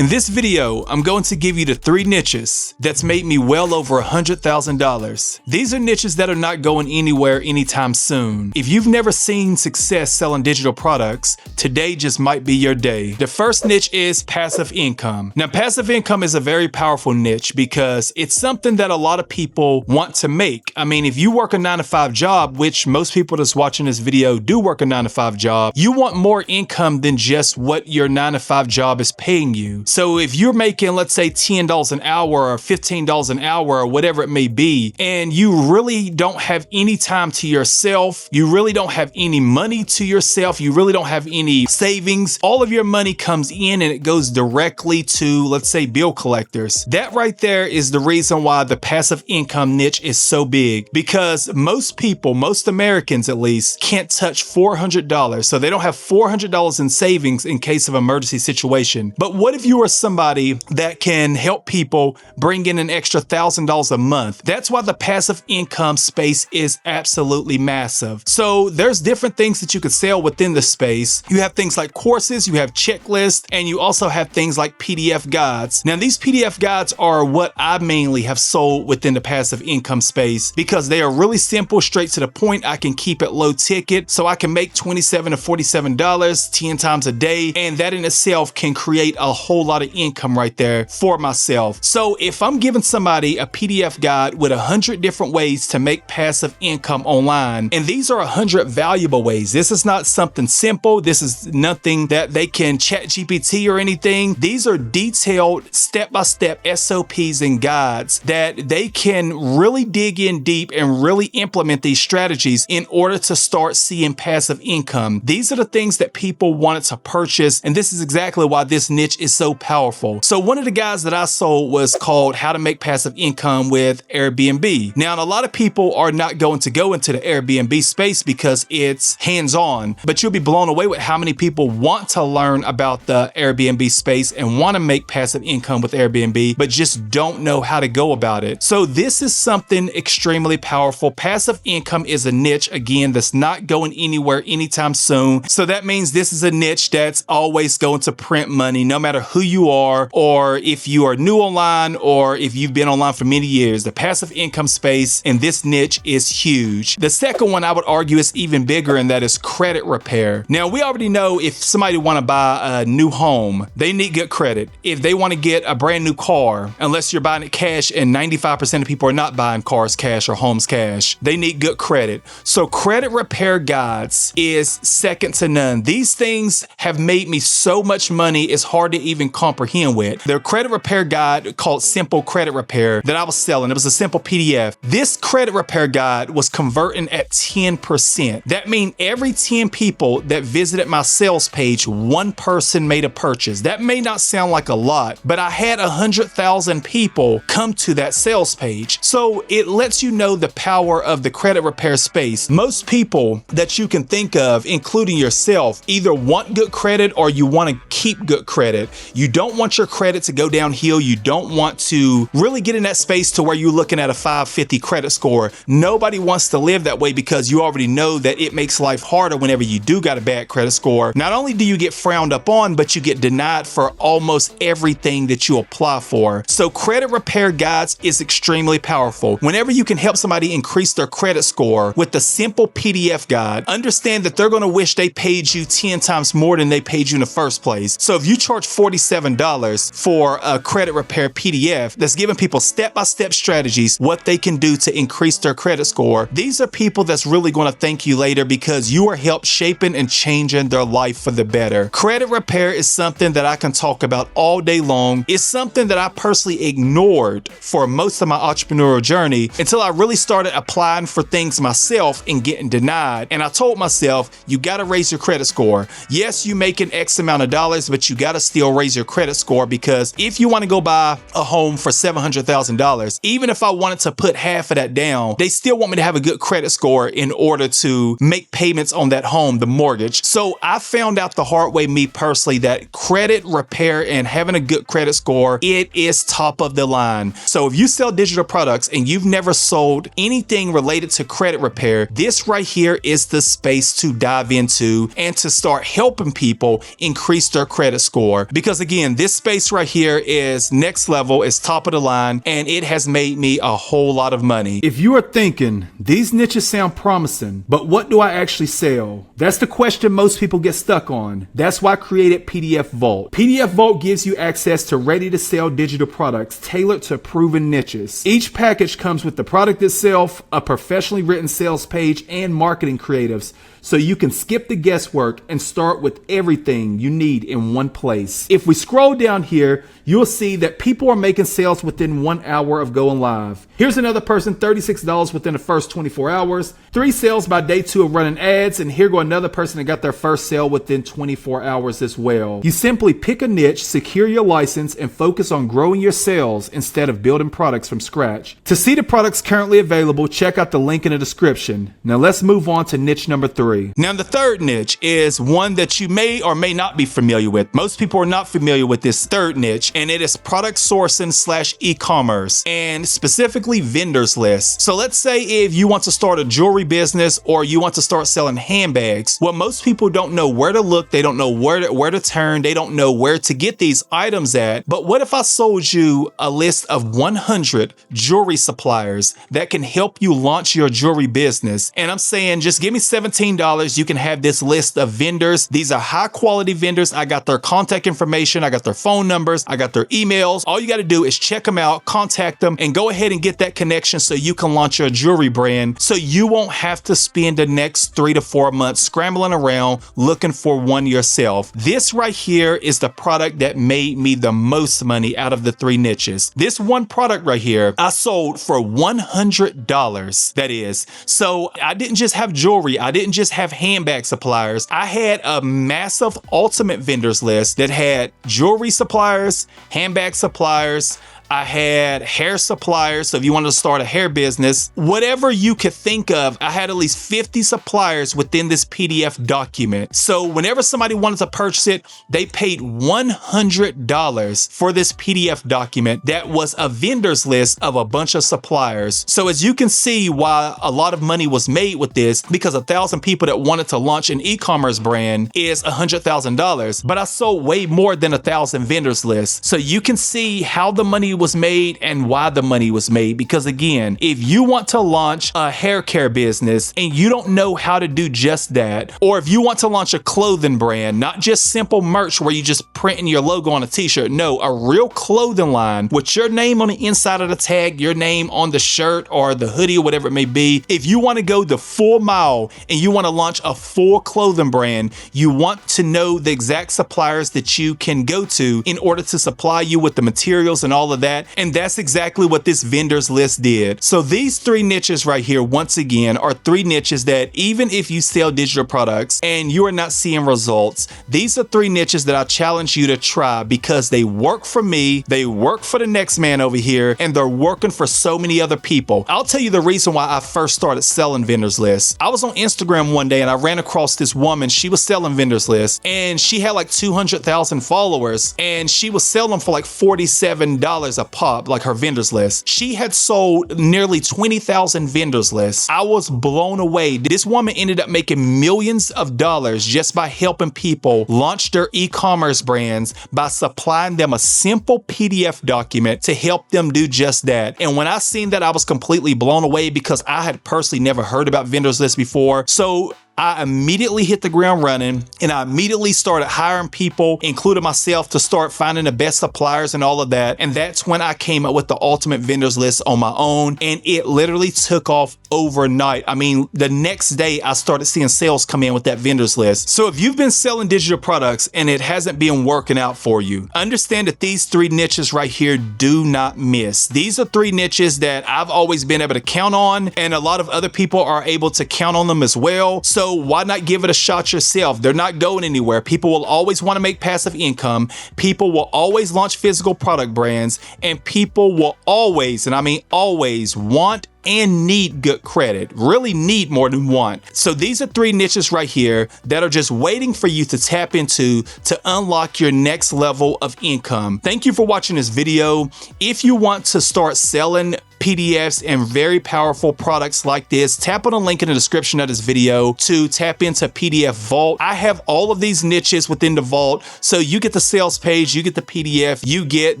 In this video, I'm going to give you the 3 niches that's made me well over $100,000. These are niches that are not going anywhere anytime soon. If you've never seen success selling digital products, today just might be your day. The first niche is passive income. Now, passive income is a very powerful niche because it's something that a lot of people want to make. I mean, if you work a 9-to-5 job, which most people that's watching this video do work a 9-to-5 job, you want more income than just what your 9-to-5 job is paying you. So if you're making, let's say, $10 an hour or $15 an hour or whatever it may be, and you really don't have any time to yourself, you really don't have any money to yourself, you really don't have any savings, all of your money comes in and it goes directly to, let's say, bill collectors. That right there is the reason why the passive income niche is so big, because most people, most Americans at least, can't touch $400. So they don't have $400 in savings in case of emergency situation. But what if you are somebody that can help people bring in an extra $1,000 a month? That's why the passive income space is absolutely massive. So there's different things that you could sell within the space. You have things like courses, you have checklists, and you also have things like PDF guides. Now, these PDF guides are what I mainly have sold within the passive income space because they are really simple, straight to the point. I can keep it low ticket, so I can make $27 to $47 10 times a day, and that in itself can create a whole lot of income right there for myself. So if I'm giving somebody a PDF guide with 100 different ways to make passive income online, and these are 100 valuable ways, this is not something simple, this is nothing that they can chat GPT or anything. These are detailed step-by-step SOPs and guides that they can really dig in deep and really implement these strategies in order to start seeing passive income. These are the things that people wanted to purchase, and this is exactly why this niche is so powerful. So one of the guides that I sold was called How to Make Passive Income with Airbnb. Now, a lot of people are not going to go into the Airbnb space because it's hands-on, but you'll be blown away with how many people want to learn about the Airbnb space and want to make passive income with Airbnb, but just don't know how to go about it. So this is something extremely powerful. Passive income is a niche, again, that's not going anywhere anytime soon. So that means this is a niche that's always going to print money, no matter who you are, or if you are new online, or if you've been online for many years. The passive income space in this niche is huge. The second one I would argue is even bigger, and that is credit repair. Now, we already know if somebody want to buy a new home, they need good credit. If they want to get a brand new car, unless you're buying it cash, and 95% of people are not buying cars cash or homes cash, they need good credit. So credit repair guides is second to none. These things have made me so much money, it's hard to even comprehend with. Their credit repair guide called Simple Credit Repair that I was selling, it was a simple PDF. This credit repair guide was converting at 10%. That means every 10 people that visited my sales page, one person made a purchase. That may not sound like a lot, but I had 100,000 people come to that sales page. So it lets you know the power of the credit repair space. Most people that you can think of, including yourself, either want good credit or you want to keep good credit. You don't want your credit to go downhill. You don't want to really get in that space to where you're looking at a 550 credit score. Nobody wants to live that way because you already know that it makes life harder whenever you do got a bad credit score. Not only do you get frowned upon, but you get denied for almost everything that you apply for. So credit repair guides is extremely powerful. Whenever you can help somebody increase their credit score with a simple PDF guide, understand that they're going to wish they paid you 10 times more than they paid you in the first place. So if you charge $47 for a credit repair PDF that's giving people step-by-step strategies, what they can do to increase their credit score, these are people that's really going to thank you later because you are helped shaping and changing their life for the better. Credit repair is something that I can talk about all day long. It's something that I personally ignored for most of my entrepreneurial journey until I really started applying for things myself and getting denied. And I told myself, you got to raise your credit score. Yes, you making X amount of dollars, but you got to still raise your credit score, because if you want to go buy a home for $700,000, even if I wanted to put half of that down, they still want me to have a good credit score in order to make payments on that home, the mortgage. So I found out the hard way, me personally, that credit repair and having a good credit score, it is top of the line. So if you sell digital products and you've never sold anything related to credit repair, this right here is the space to dive into and to start helping people increase their credit score. Because again, this space right here is next level, it's top of the line, and it has made me a whole lot of money. If you are thinking, these niches sound promising, but what do I actually sell? That's the question most people get stuck on. That's why I created PDF Vault. PDF Vault gives you access to ready-to-sell digital products tailored to proven niches. Each package comes with the product itself, a professionally written sales page, and marketing creatives, so you can skip the guesswork and start with everything you need in one place. If we scroll down here, you'll see that people are making sales within 1 hour of going live. Here's another person, $36 within the first 24 hours, 3 sales by day 2 of running ads, and here go another person that got their first sale within 24 hours as well. You simply pick a niche, secure your license, and focus on growing your sales instead of building products from scratch. To see the products currently available, check out the link in the description. Now let's move on to niche number 3. Now the third niche is one that you may or may not be familiar with. Most people are not familiar with this third niche, and it is product sourcing / e-commerce, and specifically vendors list. So let's say if you want to start a jewelry business or you want to start selling handbags, well, most people don't know where to look, they don't know where to turn, they don't know where to get these items at. But what if I sold you a list of 100 jewelry suppliers that can help you launch your jewelry business? And I'm saying, just give me $17. You can have this list of vendors. These are high quality vendors. I got their contact information. I got their phone numbers. I got their emails. All you got to do is check them out, contact them, and go ahead and get that connection so you can launch your jewelry brand, so you won't have to spend the next 3 to 4 months scrambling around looking for one yourself. This right here is the product that made me the most money out of the 3 niches. This one product right here, I sold for $100. That is. So I didn't just have jewelry. I didn't just have handbag suppliers. I had a massive ultimate vendors list that had jewelry suppliers, handbag suppliers, I had hair suppliers, so if you wanted to start a hair business, whatever you could think of, I had at least 50 suppliers within this PDF document. So whenever somebody wanted to purchase it, they paid $100 for this PDF document that was a vendor's list of a bunch of suppliers. So as you can see why a lot of money was made with this, because 1,000 people that wanted to launch an e-commerce brand is $100,000, but I sold way more than 1,000 vendors lists. So you can see how the money was made and why the money was made. Because again, if you want to launch a hair care business and you don't know how to do just that, or if you want to launch a clothing brand, not just simple merch where you just printing your logo on a t-shirt, no, a real clothing line with your name on the inside of the tag, your name on the shirt or the hoodie or whatever it may be. If you want to go the full mile and you want to launch a full clothing brand, you want to know the exact suppliers that you can go to in order to supply you with the materials and all of that. And that's exactly what this vendors list did. So these 3 niches right here, once again, are 3 niches that even if you sell digital products and you are not seeing results, these are 3 niches that I challenge you to try because they work for me, they work for the next man over here, and they're working for so many other people. I'll tell you the reason why I first started selling vendors lists. I was on Instagram one day and I ran across this woman. She was selling vendors lists and she had like 200,000 followers and she was selling them for like $47 a pop, like her vendors list. She had sold nearly 20,000 vendors lists. I was blown away. This woman ended up making millions of dollars just by helping people launch their e-commerce brands by supplying them a simple PDF document to help them do just that. And when I seen that, I was completely blown away because I had personally never heard about vendors lists before. So I immediately hit the ground running and I immediately started hiring people, including myself, to start finding the best suppliers and all of that. And that's when I came up with the ultimate vendors list on my own. And it literally took off overnight. I mean, the next day I started seeing sales come in with that vendors list. So if you've been selling digital products and it hasn't been working out for you, understand that these 3 niches right here do not miss. These are 3 niches that I've always been able to count on, and a lot of other people are able to count on them as well. So why not give it a shot yourself? They're not going anywhere. People will always want to make passive income. People will always launch physical product brands, and people will always, and I mean always, want and need good credit, really need more than want. So these are 3 niches right here that are just waiting for you to tap into to unlock your next level of income. Thank you for watching this video. If you want to start selling PDFs and very powerful products like this, tap on the link in the description of this video to tap into PDF Vault. I have all of these niches within the Vault, so you get the sales page, you get the PDF, you get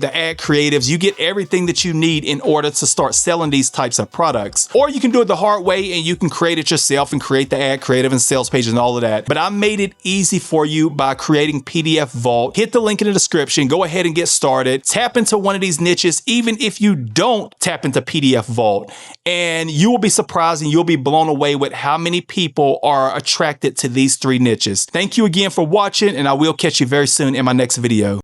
the ad creatives, you get everything that you need in order to start selling these types of products. Or you can do it the hard way and you can create it yourself and create the ad creative and sales page and all of that. But I made it easy for you by creating PDF Vault. Hit the link in the description, go ahead and get started. Tap into one of these niches, even if you don't tap into PDF Vault, and you will be surprised and you'll be blown away with how many people are attracted to these 3 niches. Thank you again for watching, and I will catch you very soon in my next video.